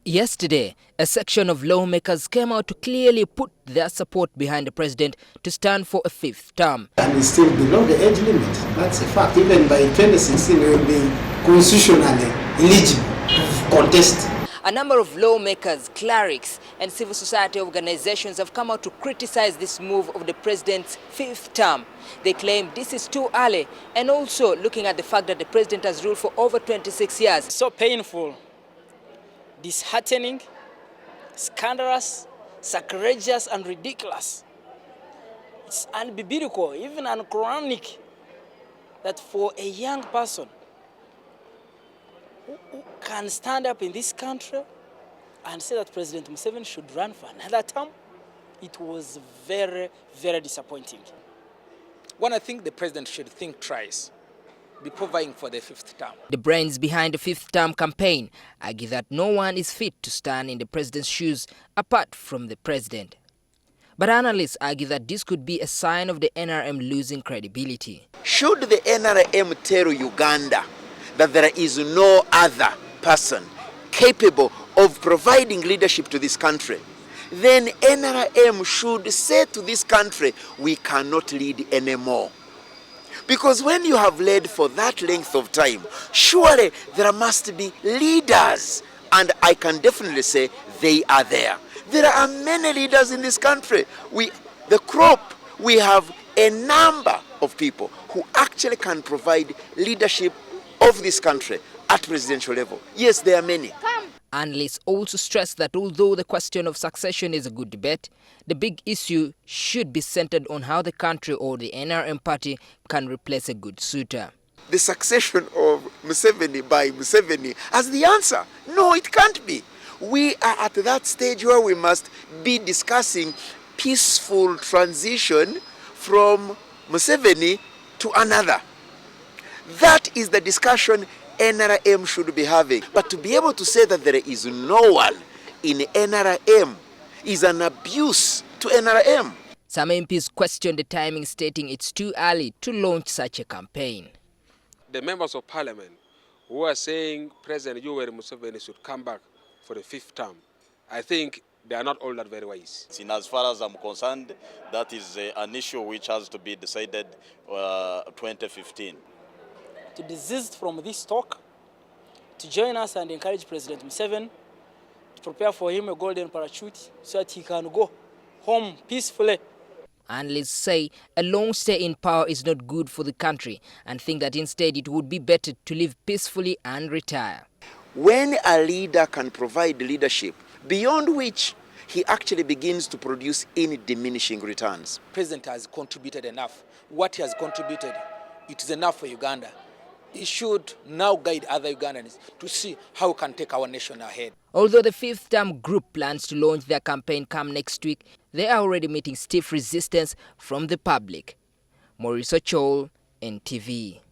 Yesterday, a section of lawmakers came out to clearly put their support behind the president to stand for a fifth term. And he's still below the age limit. That's a fact. Even by 2016, he will be constitutionally eligible to contest. A number of lawmakers, clerics, and civil society organizations have come out to criticize this move of the president's fifth term. They claim this is too early, and also looking at the fact that the president has ruled for over 26 years. So painful, disheartening, scandalous, sacrilegious, and ridiculous. It's unbiblical, even anachronic, that for a young person who can stand up in this country and say that President Museveni should run for another term, it was very, very disappointing. One, I think the president should think twice before vying for the fifth term. The brains behind the fifth term campaign argue that no one is fit to stand in the president's shoes apart from the president. But analysts argue that this could be a sign of the NRM losing credibility. Should the NRM tell Uganda that there is no other person capable of providing leadership to this country, then NRM should say to this country, we cannot lead anymore. Because when you have led for that length of time, surely there must be leaders. And I can definitely say they are there. There are many leaders in this country. We have a number of people who actually can provide leadership of this country at presidential level. Yes, there are many. Analysts also stress that although the question of succession is a good debate, the big issue should be centered on how the country or the NRM party can replace a good suitor. The succession of Museveni by Museveni as the answer. No, it can't be. We are at that stage where we must be discussing peaceful transition from Museveni to another. That is the discussion NRM should be having. But to be able to say that there is no one in NRM is an abuse to NRM. Some MPs question the timing, stating it's too early to launch such a campaign. The members of parliament who are saying President Yoweri Museveni should come back for the fifth term, I think they are not all that very wise. As far as I'm concerned, that is an issue which has to be decided 2015. To desist from this talk, to join us and encourage President Museveni, to prepare for him a golden parachute so that he can go home peacefully. Analysts say a long stay in power is not good for the country and think that instead it would be better to live peacefully and retire. When a leader can provide leadership beyond which he actually begins to produce any diminishing returns. The president has contributed enough. What he has contributed, it is enough for Uganda. He should now guide other Ugandans to see how we can take our nation ahead. Although the fifth term group plans to launch their campaign come next week, they are already meeting stiff resistance from the public. Maurice Ochol, NTV.